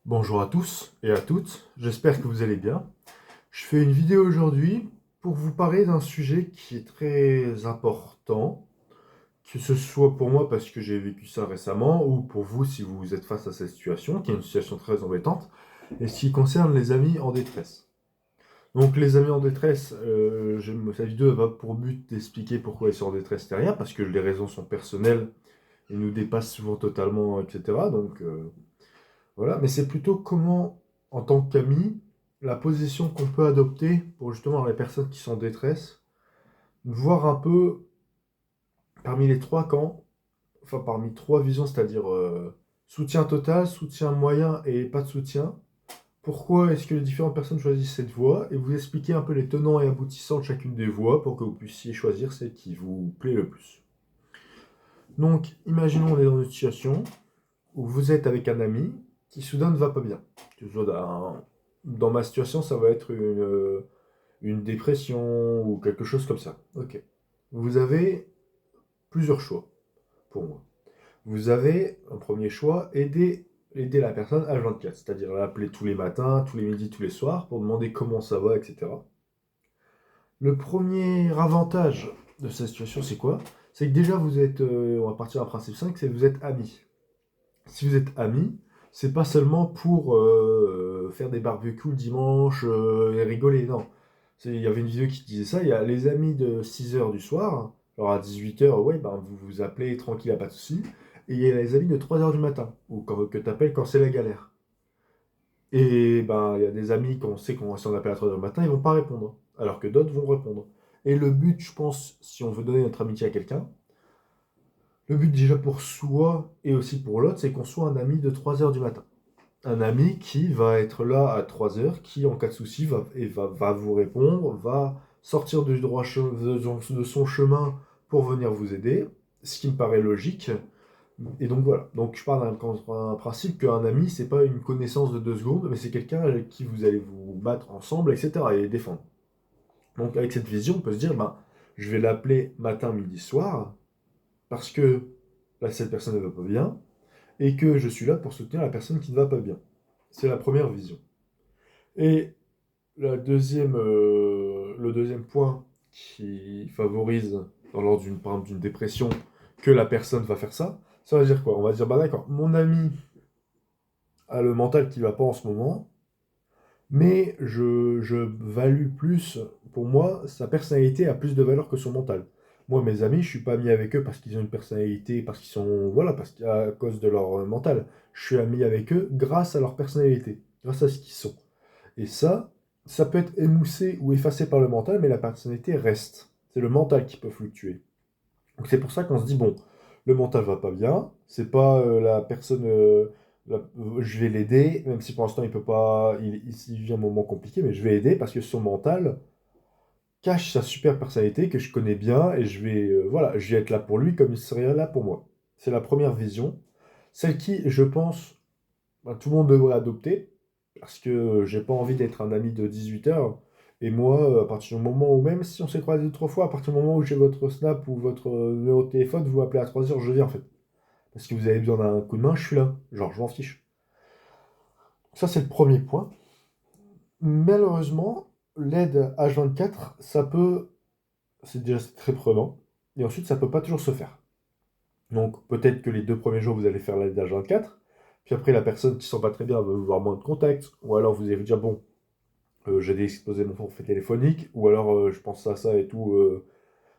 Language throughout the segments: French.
Bonjour à tous et à toutes, j'espère que vous allez bien. Je fais une vidéo aujourd'hui pour vous parler d'un sujet qui est très important, que ce soit pour moi parce que j'ai vécu ça récemment ou pour vous si vous êtes face à cette situation, qui est une situation très embêtante, et ce qui concerne les amis en détresse. Donc les amis en détresse, cette vidéo va pour but d'expliquer pourquoi ils sont en détresse derrière, parce que les raisons sont personnelles et nous dépassent souvent totalement, etc. Voilà, mais c'est plutôt comment, en tant qu'ami, la position qu'on peut adopter pour justement les personnes qui sont en détresse, voir un peu parmi les trois camps, enfin parmi trois visions, c'est-à-dire soutien total, soutien moyen et pas de soutien. Pourquoi est-ce que les différentes personnes choisissent cette voie et vous expliquer un peu les tenants et aboutissants de chacune des voies pour que vous puissiez choisir celle qui vous plaît le plus. Donc, imaginons on est dans une situation où vous êtes avec un ami qui soudain ne va pas bien. Que ce soit dans ma situation, ça va être une dépression ou quelque chose comme ça. Ok. Vous avez plusieurs choix pour moi. Vous avez un premier choix, aider la personne H24, c'est-à-dire l'appeler tous les matins, tous les midis, tous les soirs pour demander comment ça va, etc. Le premier avantage de cette situation, c'est quoi? C'est que déjà vous êtes, on va partir d'un principe 5, c'est que vous êtes amis. Si vous êtes amis, c'est pas seulement pour faire des barbecues le dimanche et rigoler, non. Il y avait une vidéo qui disait ça, il y a les amis de 6 heures du soir, alors à 18 heures, ouais, ben, vous vous appelez tranquille, à pas de souci. Et il y a les amis de 3 heures du matin, ou que tu appelles quand c'est la galère. Et ben, il y a des amis qu'on sait qu'on si on appelle à 3 heures du matin, ils vont pas répondre, alors que d'autres vont répondre. Et le but, je pense, si on veut donner notre amitié à quelqu'un, le but déjà pour soi et aussi pour l'autre, c'est qu'on soit un ami de 3 heures du matin. Un ami qui va être là à 3 heures, qui en cas de souci va vous répondre, va sortir du de son chemin pour venir vous aider, ce qui me paraît logique. Et donc voilà. Donc je pars d'un principe qu'un ami, c'est pas une connaissance de 2 secondes, mais c'est quelqu'un avec qui vous allez vous battre ensemble, etc. et les défendre. Donc avec cette vision, on peut se dire, ben, je vais l'appeler matin, midi, soir, parce que là, cette personne ne va pas bien, et que je suis là pour soutenir la personne qui ne va pas bien. C'est la première vision. Et le deuxième point qui favorise, lors par exemple, d'une dépression, que la personne va faire ça, ça veut dire quoi? On va dire, bah d'accord, mon ami a le mental qui va pas en ce moment, mais je value plus, pour moi, sa personnalité a plus de valeur que son mental. Moi, mes amis, je suis pas ami avec eux parce qu'ils ont une personnalité, parce qu'ils sont, voilà, parce qu'à cause de leur mental. Je suis ami avec eux grâce à leur personnalité, grâce à ce qu'ils sont. Et ça peut être émoussé ou effacé par le mental, mais la personnalité reste. C'est le mental qui peut fluctuer. Donc c'est pour ça qu'on se dit, bon, le mental va pas bien, c'est pas la personne, je vais l'aider, même si pour l'instant il peut pas, il vit un moment compliqué, mais je vais aider parce que son mental cache sa super personnalité que je connais bien et voilà, je vais être là pour lui comme il serait là pour moi. C'est la première vision, celle qui, je pense, bah, tout le monde devrait adopter, parce que j'ai pas envie d'être un ami de 18 heures. Et moi, à partir du moment où, même si on s'est croisé 2, 3 fois, à partir du moment où j'ai votre Snap ou votre numéro de téléphone, vous m'appelez à 3 heures, je viens en fait. Parce que vous avez besoin d'un coup de main, je suis là. Genre, je m'en fiche. Ça, c'est le premier point. Malheureusement, l'aide H24, c'est très prenant. Et ensuite, ça peut pas toujours se faire. Donc, peut-être que les 2 premiers jours, vous allez faire l'aide H24. Puis après, la personne qui ne sent pas très bien va avoir moins de contact. Ou alors, vous allez vous dire, bon, j'ai exposé mon forfait téléphonique, ou alors je pense à ça et tout,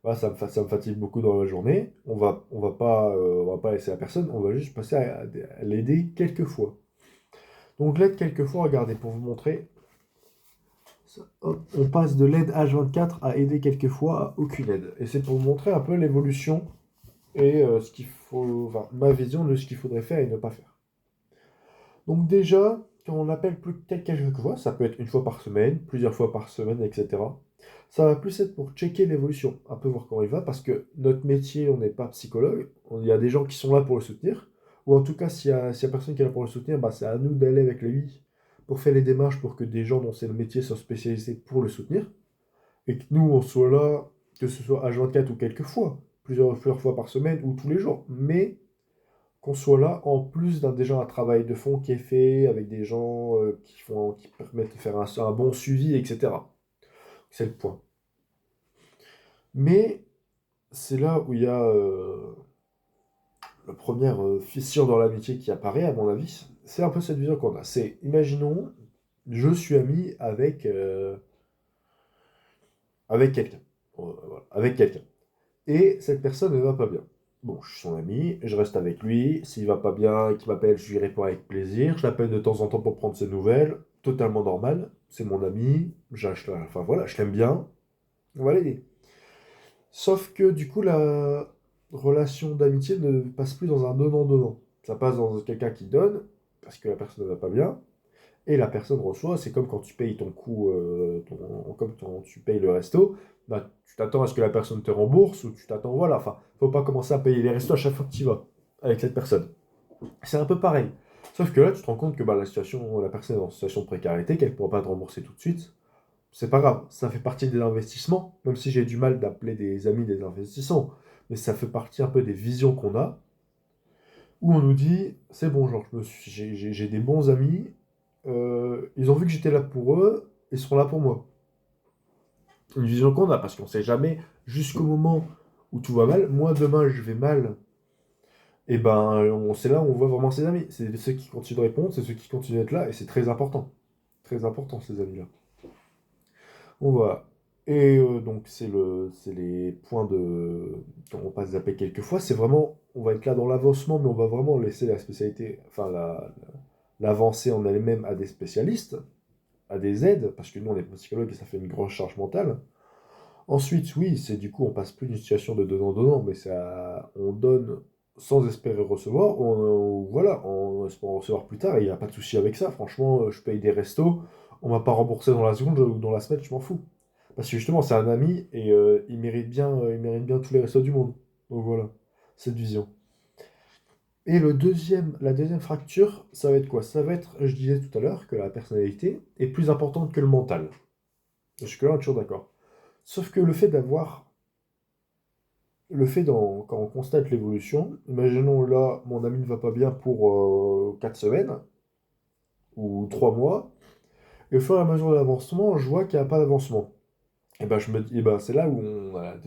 voilà, ça me fatigue beaucoup dans la journée. On va pas laisser la personne, on va juste passer à l'aider quelques fois. Donc l'aide quelques fois, regardez, pour vous montrer, hop, on passe de l'aide H24 à aider quelques fois à aucune aide. Et c'est pour vous montrer un peu l'évolution et ce qu'il faut, enfin, ma vision de ce qu'il faudrait faire et ne pas faire. Donc déjà, quand on appelle plus quelques fois, ça peut être une fois par semaine, plusieurs fois par semaine, etc. Ça va plus être pour checker l'évolution, un peu voir comment il va, parce que notre métier, on n'est pas psychologue, il y a des gens qui sont là pour le soutenir, ou en tout cas, s'il y a personne qui est là pour le soutenir, bah, c'est à nous d'aller avec lui pour faire les démarches pour que des gens dont c'est le métier soient spécialisés pour le soutenir, et que nous, on soit là, que ce soit H24 ou quelques fois, plusieurs fois par semaine ou tous les jours, mais qu'on soit là, en plus d'un déjà un travail de fond qui est fait, avec des gens qui permettent de faire un bon suivi, etc. C'est le point. Mais c'est là où il y a la première fissure dans l'amitié qui apparaît, à mon avis. C'est un peu cette vision qu'on a. C'est, imaginons, je suis ami avec quelqu'un. Voilà, avec quelqu'un. Et cette personne ne va pas bien. Bon, je suis son ami, je reste avec lui. S'il va pas bien et qu'il m'appelle, je lui réponds avec plaisir. Je l'appelle de temps en temps pour prendre ses nouvelles. Totalement normal. C'est mon ami. Enfin voilà, je l'aime bien. On va l'aider. Sauf que du coup, la relation d'amitié ne passe plus dans un donnant-donnant. Ça passe dans quelqu'un qui donne, parce que la personne ne va pas bien, et la personne reçoit. C'est comme quand tu payes ton coût, comme quand tu payes le resto, bah, tu t'attends à ce que la personne te rembourse, ou tu t'attends, voilà. Enfin, faut pas commencer à payer les restos à chaque fois que tu y vas avec cette personne. C'est un peu pareil. Sauf que là, tu te rends compte que bah, la personne est en situation de précarité, qu'elle ne pourra pas te rembourser tout de suite. C'est pas grave, ça fait partie des investissements, même si j'ai du mal d'appeler des amis des investissants, mais ça fait partie un peu des visions qu'on a, où on nous dit, c'est bon, genre, j'ai des bons amis, ils ont vu que j'étais là pour eux, ils seront là pour moi. Une vision qu'on a, parce qu'on sait jamais, jusqu'au moment où tout va mal, moi demain je vais mal, et ben c'est là où on voit vraiment ses amis. C'est ceux qui continuent de répondre, c'est ceux qui continuent d'être là, et c'est très important. Très important ces amis-là. Bon, voilà. Et donc, c'est les points de. Quand on passe zapper quelques fois, c'est vraiment. On va être là dans l'avancement, mais on va vraiment laisser la spécialité, enfin, l'avancée en elle-même à des spécialistes, à des aides, parce que nous, on est psychologue et ça fait une grosse charge mentale. Ensuite, oui, c'est du coup, on passe plus d'une situation de donnant-donnant, mais ça, on donne sans espérer recevoir, voilà, en espérant recevoir plus tard, et il n'y a pas de souci avec ça. Franchement, je paye des restos, on m'a pas remboursé dans la seconde ou dans la semaine, je m'en fous. Parce que justement, c'est un ami et il mérite bien tous les restos du monde. Donc voilà, cette vision. Et la deuxième fracture, ça va être quoi? Ça va être, je disais tout à l'heure, que la personnalité est plus importante que le mental. Jusque-là, on est toujours d'accord. Sauf que quand on constate l'évolution, imaginons là, mon ami ne va pas bien pour 4 semaines ou 3 mois, et au fur et à mesure de l'avancement, je vois qu'il n'y a pas d'avancement. Et ben, c'est là où on a le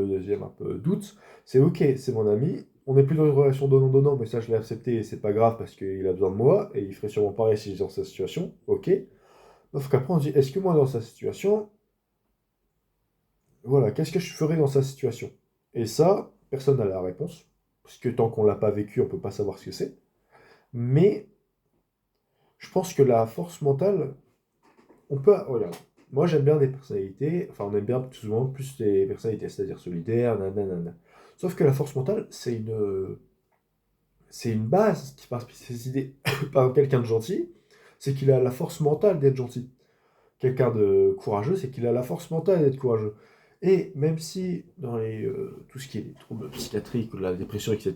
deuxième un peu doute, c'est ok, c'est mon ami, on n'est plus dans une relation donnant-donnant, mais ça je l'ai accepté et c'est pas grave parce qu'il a besoin de moi, et il ferait sûrement pareil si j'étais dans sa situation, ok. Sauf qu'après on se dit, est-ce que moi dans sa situation, voilà, qu'est-ce que je ferais dans sa situation? Et ça, personne n'a la réponse, parce que tant qu'on l'a pas vécu, on peut pas savoir ce que c'est. Mais je pense que la force mentale, on peut. Regarde, moi j'aime bien des personnalités, enfin on aime bien souvent plus les personnalités, c'est-à-dire solidaires, nanana. Sauf que la force mentale, c'est une base qui passe ses idées. Par exemple, quelqu'un de gentil, c'est qu'il a la force mentale d'être gentil. Quelqu'un de courageux, c'est qu'il a la force mentale d'être courageux. Et même si dans tout ce qui est les troubles psychiatriques, la dépression, etc.,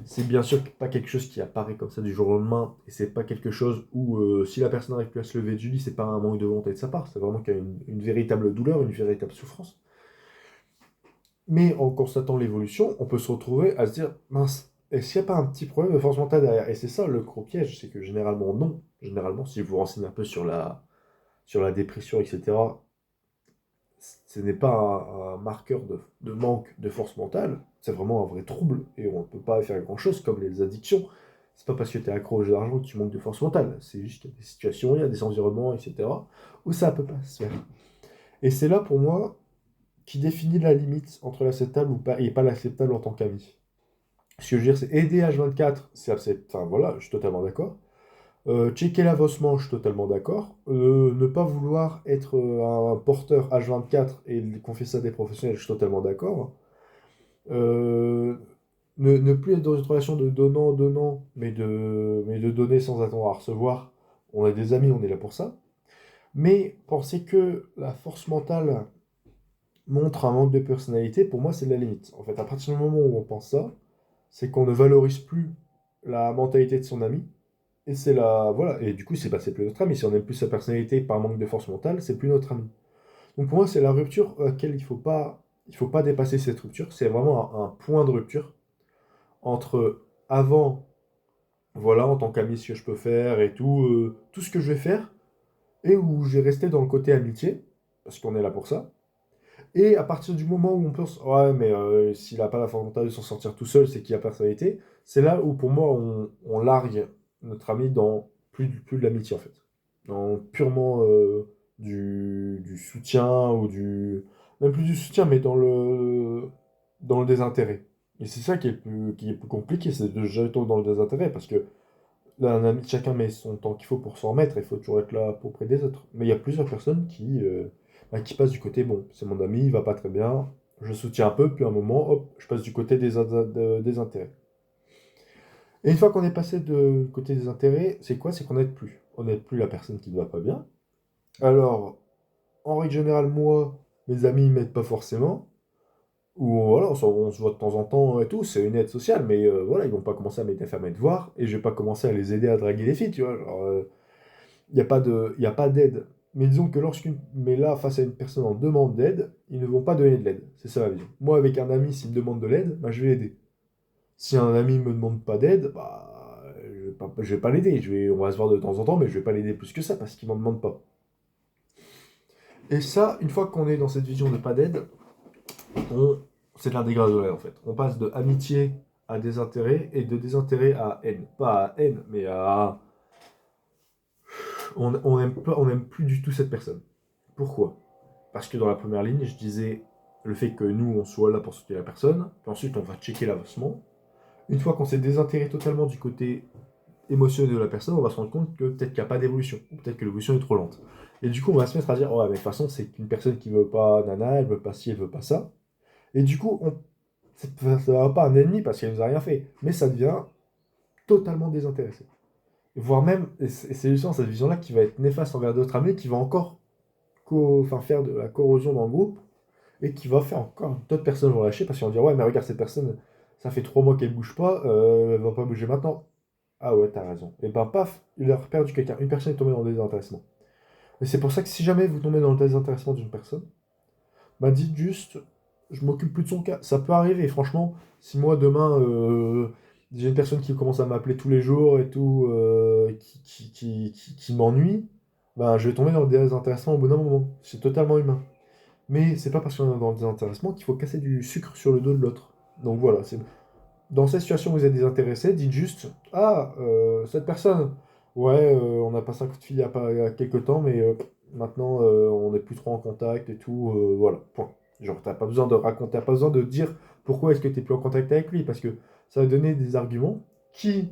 c'est bien sûr pas quelque chose qui apparaît comme ça du jour au lendemain, et c'est pas quelque chose où si la personne n'arrive plus à se lever du lit, c'est pas un manque de volonté de sa part, c'est vraiment qu'il y a une véritable douleur, une véritable souffrance. Mais en constatant l'évolution, on peut se retrouver à se dire, mince, est-ce qu'il n'y a pas un petit problème de force mentale derrière? Et c'est ça le gros piège, c'est que généralement non. Généralement, si vous vous renseignez un peu sur la dépression, etc., ce n'est pas un marqueur de manque de force mentale, c'est vraiment un vrai trouble et on ne peut pas faire grand-chose comme les addictions. C'est pas parce que tu es accro au jeu d'argent que tu manques de force mentale, c'est juste qu'il y a des situations, il y a des environnements, etc., où ça ne peut pas se faire. Et c'est là pour moi qui définit la limite entre l'acceptable ou pas, et pas l'acceptable en tant qu'ami. Ce que je veux dire, c'est aider H24, c'est acceptable, enfin voilà, je suis totalement d'accord. Checker l'avancement, je suis totalement d'accord. Ne pas vouloir être un porteur H24 et confier ça à des professionnels, je suis totalement d'accord. Euh, ne plus être dans une relation de donnant-donnant, mais de donner sans attendre à recevoir. On a des amis, on est là pour ça. Mais penser que la force mentale montre un manque de personnalité, pour moi, c'est de la limite. En fait, à partir du moment où on pense ça, c'est qu'on ne valorise plus la mentalité de son ami. Et c'est la. Voilà. Et du coup, c'est plus notre ami. Si on n'aime plus sa personnalité par manque de force mentale, c'est plus notre ami. Donc pour moi, c'est la rupture à laquelle il faut pas dépasser cette rupture. C'est vraiment un point de rupture entre avant, voilà, en tant qu'ami, ce que je peux faire et tout, tout ce que je vais faire, et où j'ai resté dans le côté amitié, parce qu'on est là pour ça. Et à partir du moment où on pense, ouais, mais s'il n'a pas la volonté de s'en sortir tout seul, c'est qu'il a personnalité, c'est là où pour moi on largue notre ami dans plus de l'amitié en fait. Dans purement du soutien ou du. Même plus du soutien, mais dans le désintérêt. Et c'est ça qui est plus compliqué, c'est de gérer tout dans le désintérêt, parce que là, un ami, chacun met son temps qu'il faut pour s'en remettre, il faut toujours être là pour près des autres. Mais il y a plusieurs personnes qui passent du côté, bon, c'est mon ami, il va pas très bien, je soutiens un peu, puis à un moment, hop, je passe du côté des intérêts. Et une fois qu'on est passé du côté des intérêts, c'est quoi? C'est qu'on n'aide plus. On n'aide plus la personne qui ne va pas bien. Alors, en règle générale, moi, mes amis ne m'aident pas forcément. Ou voilà, on se voit de temps en temps et tout, c'est une aide sociale, mais voilà, ils vont pas commencer à m'aider à faire mes devoirs, et je vais pas commencer à les aider à draguer les filles, tu vois. Genre, y a pas d'aide. Mais disons que mais là, face à une personne en demande d'aide, ils ne vont pas donner de l'aide. C'est ça la vision. Moi, avec un ami, s'il me demande de l'aide, bah, je vais l'aider. Si un ami me demande pas d'aide, bah, je vais pas l'aider. On va se voir de temps en temps, mais je vais pas l'aider plus que ça parce qu'il m'en demande pas. Et ça, une fois qu'on est dans cette vision de pas d'aide, on, c'est de l'intégration en fait. On passe de amitié à désintérêt et de désintérêt à haine. Pas à haine, mais à. On aime plus du tout cette personne. Pourquoi? Parce que dans la première ligne, je disais le fait que nous, on soit là pour soutenir la personne, puis ensuite on va checker l'avancement. Une fois qu'on s'est désintéressé totalement du côté émotionnel de la personne, on va se rendre compte que peut-être qu'il n'y a pas d'évolution, ou peut-être que l'évolution est trop lente. Et du coup, on va se mettre à dire, ouais, mais de toute façon, c'est une personne qui veut pas nana, elle veut pas ci, elle veut pas ça. Et du coup, ça ne va pas un ennemi parce qu'elle nous a rien fait, mais ça devient totalement désintéressé. Voire même, et c'est justement cette vision-là qui va être néfaste envers d'autres amis, qui va encore faire de la corrosion dans le groupe, et qui va faire encore d'autres personnes vont lâcher parce qu'ils vont dire ouais mais regarde cette personne, ça fait 3 mois qu'elle bouge pas, elle va pas bouger maintenant. Ah ouais t'as raison. Et ben paf, il a perdu quelqu'un, une personne est tombée dans le désintéressement. Et c'est pour ça que si jamais vous tombez dans le désintéressement d'une personne, bah dites juste je m'occupe plus de son cas. Ça peut arriver franchement. Si moi demain j'ai une personne qui commence à m'appeler tous les jours et tout, qui m'ennuie, ben je vais tomber dans le désintéressement au bout d'un moment. C'est totalement humain. Mais c'est pas parce qu'on est dans le désintéressement qu'il faut casser du sucre sur le dos de l'autre. Donc voilà, dans cette situation où vous êtes désintéressé, dites juste ah, cette personne, ouais, on a passé un coup de fil il y a quelques temps, mais maintenant on n'est plus trop en contact et tout, voilà, point. Genre, t'as pas besoin de raconter, t'as pas besoin de dire pourquoi est-ce que t'es plus en contact avec lui, parce que ça va donner des arguments qui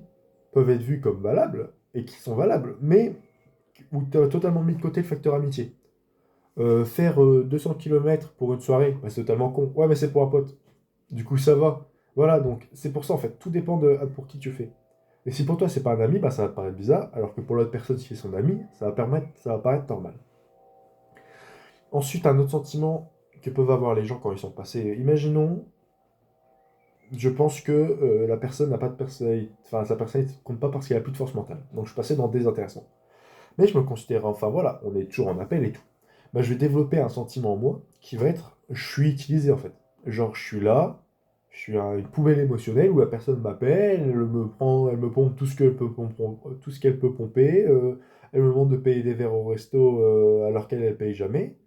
peuvent être vus comme valables et qui sont valables, mais où tu as totalement mis de côté le facteur amitié. Faire 200 km pour une soirée, bah, c'est totalement con. Ouais, mais c'est pour un pote. Du coup, ça va. Voilà, donc c'est pour ça en fait. Tout dépend de pour qui tu fais. Et si pour toi c'est pas un ami, bah, ça va te paraître bizarre, alors que pour l'autre personne qui est son ami, ça va paraître normal. Ensuite, un autre sentiment que peuvent avoir les gens quand ils sont passés. Imaginons, je pense que la personne n'a pas de personnalité, enfin sa personnalité ne compte pas parce qu'elle a plus de force mentale. Donc je suis passé dans des intéressants. Mais je me considère, enfin voilà, on est toujours en appel et tout. Bah, je vais développer un sentiment en moi qui va être, je suis utilisé en fait. Genre, je suis là, je suis une poubelle émotionnelle où la personne m'appelle, elle me prend, elle me pompe tout ce qu'elle peut pomper, elle me demande de payer des verres au resto alors qu'elle ne paye jamais.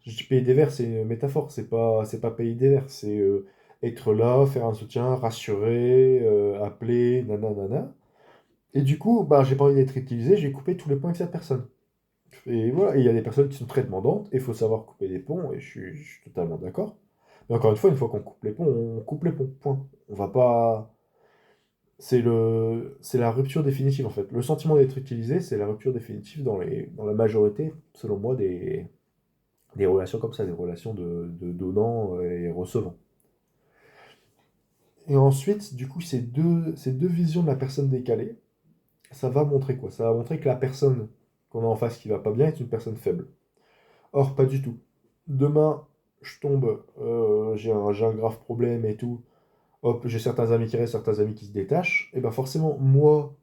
Je dis payer des verres, c'est une métaphore, c'est pas payer des verres, c'est être là, faire un soutien, rassurer, appeler, nanana. Et du coup, bah, j'ai pas envie d'être utilisé, j'ai coupé tous les points avec cette personne. Et voilà, et il y a des personnes qui sont très demandantes, et il faut savoir couper les ponts, et je suis totalement d'accord. Mais encore une fois qu'on coupe les ponts, on coupe les ponts, point. On va pas. C'est la rupture définitive en fait. Le sentiment d'être utilisé, c'est la rupture définitive dans la majorité, selon moi, des relations comme ça, des relations de donnant et recevant. Et ensuite, du coup, ces deux visions de la personne décalée, ça va montrer quoi? Ça va montrer que la personne qu'on a en face qui va pas bien est une personne faible. Or, pas du tout. Demain, je tombe, j'ai un grave problème et tout. Hop, j'ai certains amis qui restent, certains amis qui se détachent. Et ben forcément, moi,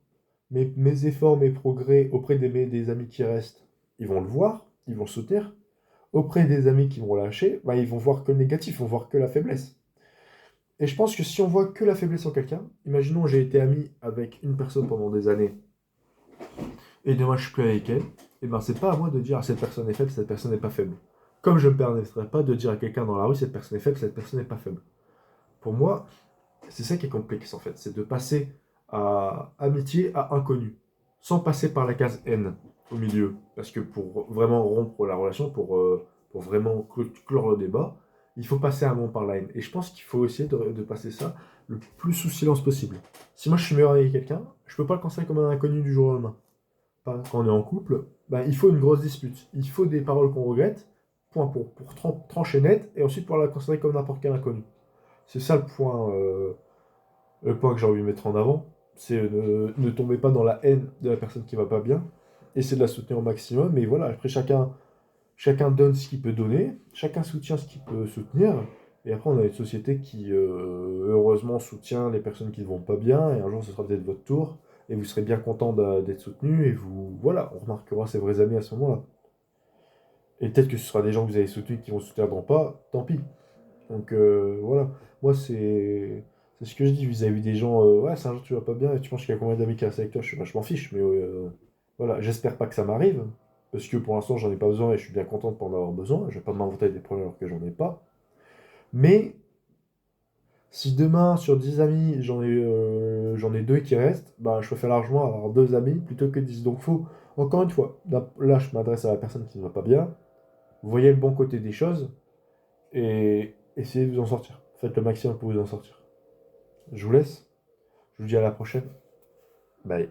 mes efforts, mes progrès auprès des amis qui restent, ils vont le voir, ils vont soutenir. Auprès des amis qui vont lâcher, ben, ils vont voir que le négatif, ils vont voir que la faiblesse. Et je pense que si on voit que la faiblesse en quelqu'un, imaginons j'ai été ami avec une personne pendant des années et demain je suis plus avec elle, et ben c'est pas à moi de dire ah, cette personne est faible, cette personne n'est pas faible. Comme je ne me permettrai pas de dire à quelqu'un dans la rue cette personne est faible, cette personne n'est pas faible. Pour moi, c'est ça qui est complexe en fait, c'est de passer à amitié à inconnu, sans passer par la case haine au milieu. Parce que pour vraiment rompre la relation, pour vraiment clore le débat, il faut passer un moment par la haine. Et je pense qu'il faut essayer de passer ça le plus sous silence possible. Si moi je suis meilleur avec quelqu'un, je peux pas le considérer comme un inconnu du jour au lendemain. Quand on est en couple, ben, il faut une grosse dispute. Il faut des paroles qu'on regrette, point pour trancher net, et ensuite pour la considérer comme n'importe quel inconnu. C'est ça le point que j'ai envie de mettre en avant, c'est ne tomber pas dans la haine de la personne qui va pas bien, essayer de la soutenir au maximum, et voilà, après chacun donne ce qu'il peut donner, chacun soutient ce qu'il peut soutenir, et après on a une société qui heureusement soutient les personnes qui ne vont pas bien, et un jour ce sera peut-être votre tour, et vous serez bien content d'être soutenu, et vous, voilà, on remarquera ses vrais amis à ce moment-là. Et peut-être que ce sera des gens que vous avez soutenus qui vont soutiendront pas, tant pis. Donc voilà, moi c'est ce que je dis vis-à-vis des gens, ouais, c'est un jour tu vas pas bien et tu penses qu'il y a combien d'amis qui restent avec toi, je m'en fiche, mais voilà, j'espère pas que ça m'arrive, parce que pour l'instant j'en ai pas besoin et je suis bien content de pas en avoir besoin, je vais pas m'inventer des problèmes alors que j'en ai pas. Mais si demain sur 10 amis j'en ai deux qui restent, bah je préfère largement avoir deux amis plutôt que 10. Donc faut, encore une fois, là je m'adresse à la personne qui ne va pas bien, voyez le bon côté des choses et essayez de vous en sortir. Faites le maximum pour vous en sortir. Je vous laisse. Je vous dis à la prochaine. Bye.